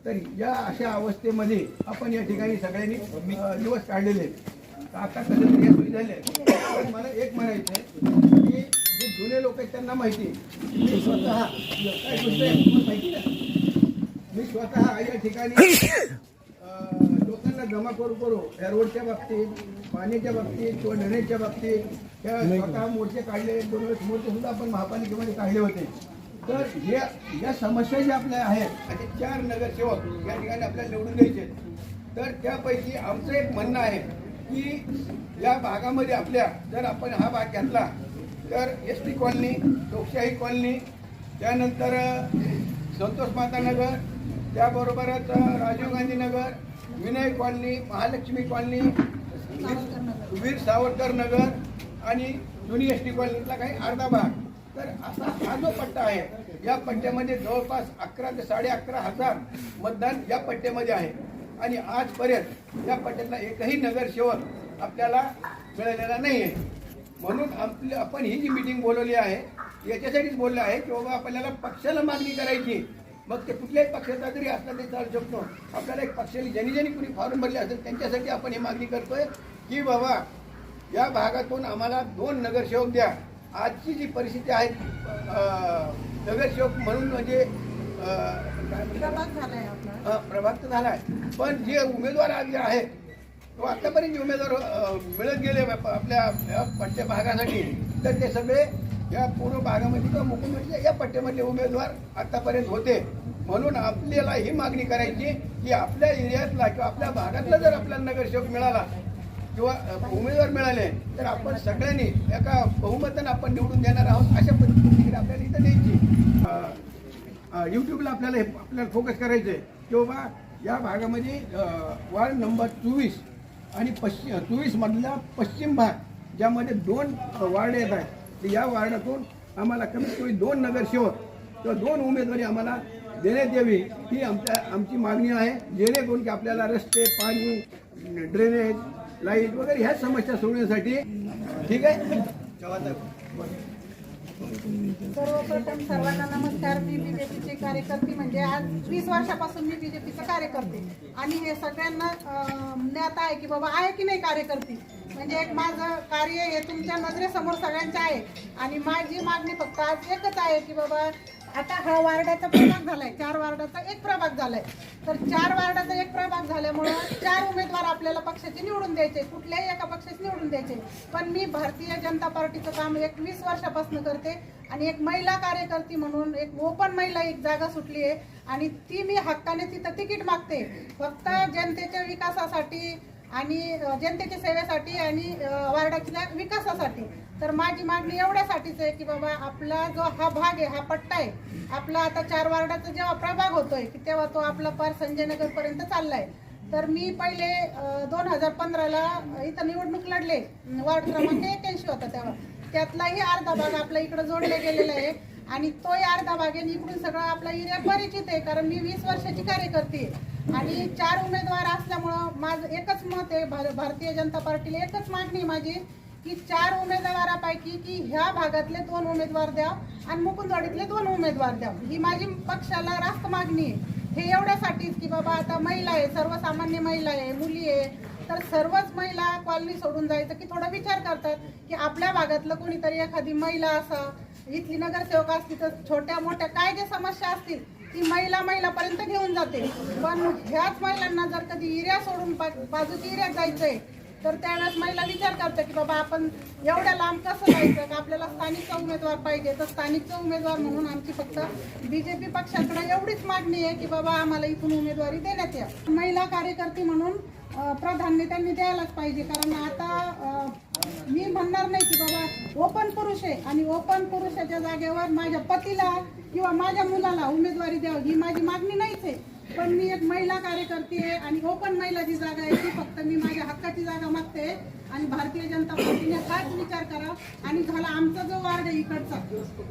तर या अशा अवस्थेमध्ये आपण या ठिकाणी सगळ्यांनी दिवस काढलेले आहेत. आता कधी या सोयी झाल्या पण मला एक म्हणायचं आहे की जे जुने लोक आहेत त्यांना माहिती मी स्वतः काय गोष्ट आहे माहिती ना, मी स्वतः या ठिकाणी लोकांना जमा करू या रोडच्या बाबतीत, पाण्याच्या बाबतीत किंवा ड्रेनेजच्या बाबतीत त्या स्वतः मोर्चे काढले. 2 वेळेस मोर्चे सुद्धा आपण महापालिकेमध्ये काढले होते. तर या समस्या ज्या आपल्या आहेत असे 4 नगरसेवक या ठिकाणी आपल्याला निवडून द्यायचे. तर त्यापैकी आमचं एक म्हणणं आहे की या भागामध्ये आपल्या जर आपण हा भाग घेतला तर एस टी कॉलनी, लोकशाही कॉलनी, त्यानंतर संतोष माता नगर, त्याबरोबरच राजीव गांधी नगर, विनय कॉलनी, महालक्ष्मी कॉलनी, वीर सावरकर नगर आणि जुनी एस टी कॉलनीतला काही अर्धा भाग. तर असा हा जो पट्टा आहे या पट्ट्यामध्ये जवळपास 11 ते 11.5 मतदान या पट्ट्यामध्ये आहे. आणि आजपर्यंत या पट्ट्यातला एकही नगरसेवक आपल्याला मिळालेला नाही आहे. म्हणून आपण ही जी मीटिंग बोलवली आहे याच्यासाठीच बोललं आहे की बाबा आपल्याला पक्षाला मागणी करायची. मग ते कुठल्याही पक्षाचा जरी असला तरी चालू शकतो. आपल्याला एक पक्षाने ज्यांनी कुणी फॉर्म भरले असेल त्यांच्यासाठी आपण ही मागणी करतोय की बाबा या भागातून आम्हाला 2 नगरसेवक द्या. आजची जी परिस्थिती आहे नगरसेवक म्हणून म्हणजे प्रभाग तर झाला आहे, पण जे उमेदवार आज जे आहेत तो आतापर्यंत जे उमेदवार मिळत गेले आपल्या पट्ट्या भागासाठी तर ते सगळे या पूर्व भागामध्ये किंवा मुकुंदच्या या पट्ट्यामधले उमेदवार आतापर्यंत होते. म्हणून आपल्याला ही मागणी करायची की आपल्या एरियातला किंवा आपल्या भागातला जर आपल्याला नगरसेवक मिळाला किंवा उमेदवार मिळाले तर आपण सगळ्यांनी एका बहुमतानं आपण निवडून देणार आहोत. अशा पद्धतीने आपल्याला इथं द्यायची. यूट्यूबला आपल्याला फोकस करायचं आहे की बाबा या भागामध्ये वार्ड नंबर 24 आणि 24 मधला पश्चिम भाग ज्यामध्ये 2 वार्ड येत आहेत. तर या वार्डातून आम्हाला कमीत कमी 2 नगरसेवक किंवा 2 उमेदवारी आम्हाला देण्यात यावी ही आमची मागणी आहे. जेणेकरून की आपल्याला रस्ते, पाणी, ड्रेनेज, लाईट वगैरे ह्या समस्या सोडवण्यासाठी. ठीक आहे. सर्वप्रथम सर्वांना नमस्कार. मी बीजेपीचे कार्यकर्ते म्हणजे आज 20 वर्षापासून मी बीजेपीचं कार्यकर्ते आणि हे सगळ्यांना ज्ञात आहे की बाबा आहे की नाही कार्यकर्ते. म्हणजे एक माझं कार्य हे तुमच्या नजरेसमोर सगळ्यांचं आहे आणि माझी मागणी फक्त आज एकच आहे की बाबा आता हा वार्डाचा प्रभाग झालाय, 4 वार्डाचा 1 प्रभाग झालाय. तर 4 वार्डाचा 1 प्रभाग झाल्यामुळं 4 उमेदवार आपल्याला पक्षाचे निवडून द्यायचे, कुठल्याही एका पक्षाचे निवडून द्यायचे. पण मी भारतीय जनता पार्टीचं काम 20 वर्षापासून करते आणि एक महिला कार्यकर्ती म्हणून एक ओपन महिला एक जागा सुटली आहे आणि ती मी हक्काने तिथं तिकीट मागते फक्त जनतेच्या विकासासाठी आणि जनतेच्या सेवेसाठी आणि वार्डाच्या विकासासाठी. तर माझी मागणी एवढ्यासाठीच आहे की बाबा आपला जो हा भाग आहे, हा पट्टा आहे आपला, आता 4 वार्डाचा जेव्हा प्रभाग होतोय की तेव्हा तो आपला पार संजय नगर पर्यंत चाललाय. तर मी पहिले 2015ला इथं निवडणूक लढले, वार्ड क्रमांक 81 होता तेव्हा. त्यातलाही अर्धा भाग आपल्या इकडे जोडले गेलेला आहे आणि तोही अर्धा भाग आहे. इकडून सगळं आपला एरिया परिचित आहे कारण मी 20 वर्षाची कार्यकर्ती आहे आणि 4 उमेदवार असल्यामुळं माझं एकच मत आहे. भारतीय जनता पार्टीला एकच मागणी माझी की 4 उमेदवारापैकी की ह्या भागातले 2 उमेदवार द्या आणि मुकुंदवाडीतले 2 उमेदवार द्या. ही माझी पक्षाला रास्त मागणी आहे. हे एवढ्यासाठीच की बाबा आता महिला आहे, सर्वसामान्य महिला आहे, मुली आहे, तर सर्वच महिला कॉलनी सोडून जायचं की थोडा विचार करतात की आपल्या भागातलं कोणीतरी एखादी महिला असा, इथली नगरसेवक असतील तर छोट्या मोठ्या काय ज्या समस्या असतील ती महिलापर्यंत घेऊन जाते. पण ह्याच महिलांना जर कधी एरिया सोडून बाजूच्या एरियात जायचंय तर त्यावेळेस महिला विचार करते की बाबा आपण एवढ्या लांब कसं जायचं का आपल्याला स्थानिकचा उमेदवार पाहिजे. तर स्थानिकचा उमेदवार म्हणून आमची फक्त बीजेपी पक्षाकडे एवढीच मागणी आहे की बाबा आम्हाला इथून उमेदवारी देण्यात या. महिला कार्यकर्ती म्हणून प्राधान्य त्यांनी द्यायलाच पाहिजे कारण आता मी म्हणणार नाही की बाबा ओपन पुरुष आहे आणि ओपन पुरुषाच्या जागेवर माझ्या पतीला किंवा माझ्या मुलाला उमेदवारी द्यावी ही माझी मागणी नाहीच आहे. पण मी एक महिला कार्यकर्ती आहे आणि ओपन महिला जी जागा आहे ती फक्त मी माझ्या हक्काची जागा मागते आणि भारतीय जनता पार्टीने हाच विचार करा. आणि झाला आमचा जो वार्ड आहे इकडचा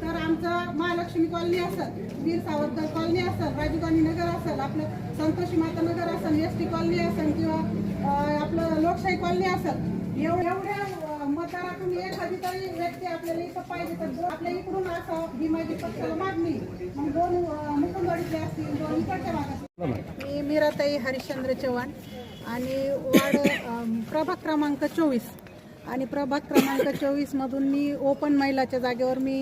तर आमचं महालक्ष्मी कॉलनी असेल, वीर सावरकर कॉलनी असेल, राजीव गांधी नगर असेल, आपलं संतोषी माता नगर असेल, एस.टी. कॉलनी असेल किंवा आपलं लोकशाही कॉलनी असेल, एवढ्या मतदारातून अशी एखादी तरी व्यक्ती आपल्याला इथं पाहिजे तर आपल्या इकडून असं ही माझी पक्षाला मागणी. मग 2 मुकुंदवाडीतले असतील, 2 इकडच्या भागात. मी मीराताई हरिश्चंद्र चव्हाण आणि वार्ड प्रभाग क्रमांक 24 आणि प्रभाग क्रमांक 24 मधून मी ओपन महिलाच्या जागेवर मी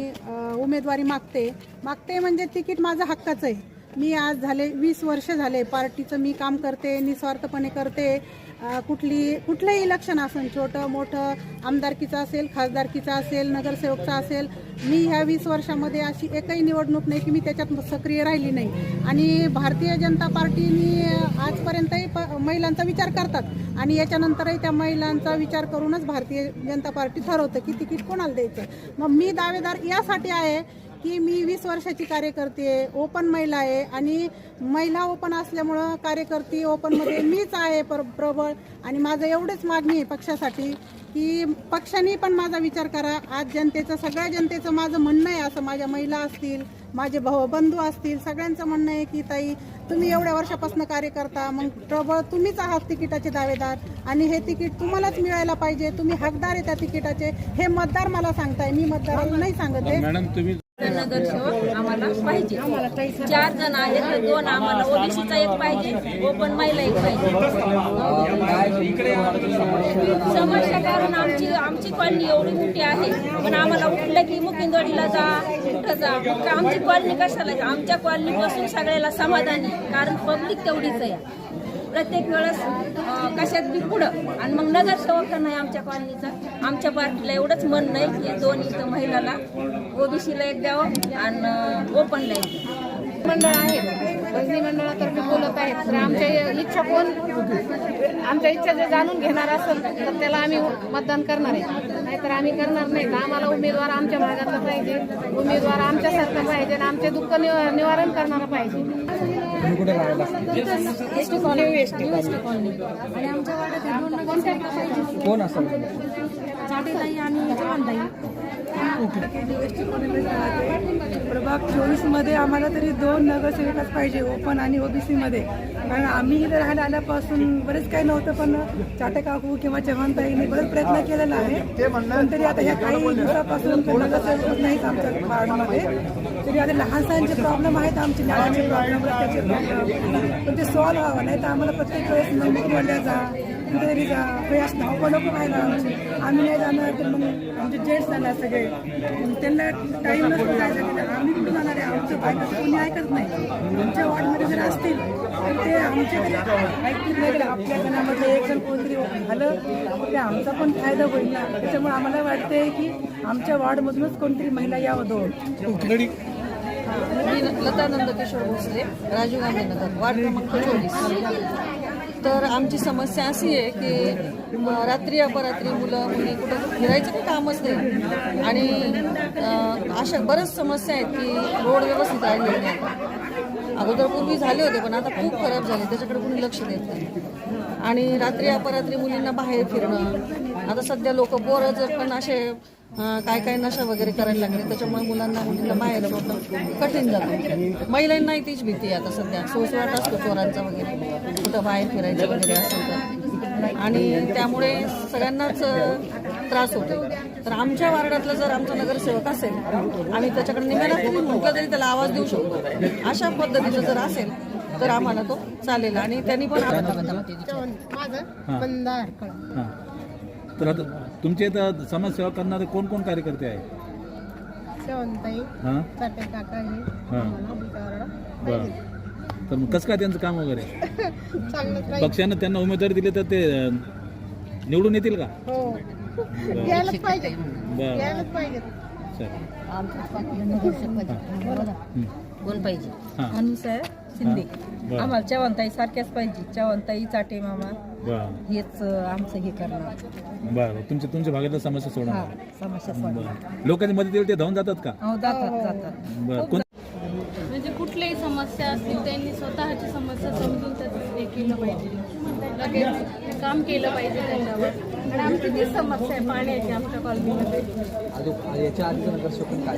उमेदवारी मागते म्हणजे तिकीट माझं हक्काचं आहे. मी आज झाले 20 वर्ष झाले पार्टीचं मी काम करते, निस्वार्थपणे करते. कुठलंही इलेक्शन असेल, छोटं मोठं, आमदारकीचं असेल, खासदारकीचं असेल, नगरसेवकचं असेल, मी ह्या 20 वर्षामध्ये अशी एकही निवडणूक नाही की मी त्याच्यात सक्रिय राहिली नाही. आणि भारतीय जनता पार्टीने आजपर्यंतही महिलांचा विचार करतात आणि याच्यानंतरही त्या महिलांचा विचार करूनच भारतीय जनता पार्टी ठरवतं की तिकीट कोणाला द्यायचं. मग मी दावेदार यासाठी आहे की मी 20 वर्षाची कार्यकर्ती आहे, ओपन महिला आहे आणि महिला ओपन असल्यामुळं कार्यकर्ती ओपनमध्ये मीच आहे प्रबळ. आणि माझं एवढंच मागणी आहे पक्षासाठी की पक्षाने पण माझा विचार करा. आज जनतेचं, सगळ्या जनतेचं माझं म्हणणं आहे असं, माझ्या महिला असतील, माझे बंधू असतील, सगळ्यांचं म्हणणं आहे की ताई तुम्ही एवढ्या वर्षापासून कार्य करता, मग प्रबळ तुम्हीच आहात तिकिटाचे दावेदार आणि हे तिकीट तुम्हालाच मिळायला पाहिजे, तुम्ही हकदार आहे त्या तिकिटाचे. हे मतदार मला सांगताय, मी मतदाराला नाही सांगत आहे. मॅडम तुम्ही नगरसेवक आम्हाला पाहिजे. 4 जण आहेत तर 2 आम्हाला ओबीसीचा एक पाहिजे, ओपन महिला एक पाहिजे. समस्या कारण आमची कॉलनी एवढी मोठी आहे पण आम्हाला उठलं की मुकिंदवाडीला जा, कुठं जा. आमची कॉलनी कशाला, आमच्या कॉलनीपासून सगळ्याला समाधानी, कारण पब्लिक तेवढीच आहे प्रत्येक वेळेस कशात बी पुढं. आणि मग नगरसेवक नाही आमच्या कॉलनीचा. आमच्या पार्टीला एवढंच मन नाही की 2 इथं महिलाला, ओबीसीला एक द्यावं आणि ओपनला एक. मंडळ आहे, भजनी मंडळातर्फे बोलत आहेत. तर आमच्या इच्छा आमच्या इच्छा जर जाणून घेणार असेल तर त्याला आम्ही मतदान करणार आहे, नाहीतर आम्ही करणार नाही. तर आम्हाला उमेदवार आमच्या भागातला पाहिजे, उमेदवार आमच्यासारखा पाहिजे आणि आमचे दुःख निवारण करणारा पाहिजे. एसटी कॉलनी आणि आमच्या वाड्यात कोण असेल? चाटेताई आणि चव्हाणताई. प्रभाग 24 मध्ये आम्हाला तरी 2 नगरसेवकच पाहिजे, ओपन आणि ओबीसी मध्ये. कारण आम्ही इथे राहायला आल्यापासून बरेच काही नव्हतं, पण चाटे काकू किंवा चव्हाणताईने बरेच प्रयत्न केलेला आहे. पण तरी आता ह्या काही दिवसापासून नगरसेवक नाहीत आमच्या वार्डमध्ये. तरी आता लहानसांचे प्रॉब्लेम आहेत, आमचे लहानचे प्रॉब्लेम, रस्त्याचे प्रॉब्लेम, पण ते सॉल्व्ह व्हावं. नाही तर आम्हाला प्रत्येक वेळेस मुंबईला जा, कुठेतरी जा, काही असं धावपळ नको व्हायला आमची. आम्ही नाही जाणार तर मग आमचे जेंट्स जाणार सगळे, त्यांना टाईम नसतो जायचं. आम्ही कुठून जाणार आहे? आमचं बायका कोणी ऐकत नाही. आमच्या वॉर्डमध्ये जर असतील तर ते आमच्याकडे ऐकतील नाही. तर आपल्या घरामध्ये एक जण कोणतरी झालं ते आमचा पण फायदा होईल ना. त्याच्यामुळे आम्हाला वाटते की आमच्या वॉर्डमधूनच कोणतरी महिला यावं 2. मी लता नंदकिशोर भोसले, राजीव गांधी नगर, वार्ड क्रमांक 24. तर आमची समस्या अशी आहे की रात्री अपरात्री मुलं मुली कुठं फिरायचं काही कामच नाही. आणि अशा बऱ्याच समस्या आहेत की रोड व्यवस्थित राहिलेले नाही. अगोदर पूर्वी झाले होते पण आता खूप खराब झाले, त्याच्याकडे कोणी लक्ष देत नाही. आणि रात्री अपरात्री मुलींना बाहेर फिरणं, आता सध्या लोक पोरं जर पण असे काय नशा वगैरे करायला लागले, त्याच्यामुळे मुलींना बाहेर सोडणं कठीण जातं. महिलांनाही तीच भीती आहे आता सध्या, सोसवाट असतो चोरांचा वगैरे, कुठं बाहेर फिरायचं वगैरे असेल तर. आणि त्यामुळे सगळ्यांनाच त्रास होतो. तर आमच्या वार्डातला जर आमचा नगरसेवक असेल, आम्ही त्याच्याकडे निघायला म्हटलं तरी त्याला आवाज देऊ शकतो. अशा पद्धतीचं जर असेल तर आम्हाला तो चालेल. आणि त्यांनी पण तर आता तुमच्या इथं समाजसेवा करणारे कोण कोण कार्यकर्ते आहे? चव्हाणताई, हां चाटे काका हे हां बरं. तर मग कसं काय त्यांचं काम वगैरे? चांगलं पक्षानं त्यांना उमेदवारी दिली तर ते निवडून येतील का? हो, यायलाच पाहिजे, बरं यायलाच पाहिजे. कोण पाहिजे? हां अनुसार शिंदे. बरं. आम्हाला चव्हाणताई सारख्याच पाहिजे. चव्हाणताई, चाटे मामा बरं हेच आमचं हे करणार. बरं. तुमच्या भागातल्या समस्या सोडणार. समस्या बरं. लोकांची मदत येईल ते धावून जातात का? जातात. बरं. कोण म्हणजे कुठल्याही समस्या असतील त्यांनी स्वतःची समस्या समजून त्याचं हे केलं पाहिजे, लगेच काम केलं पाहिजे त्याच्यावर. आणि आमची जी समस्या आहे पाण्याची आमच्या कॉलनीमध्ये, याच्या आधी नगरसेवक काय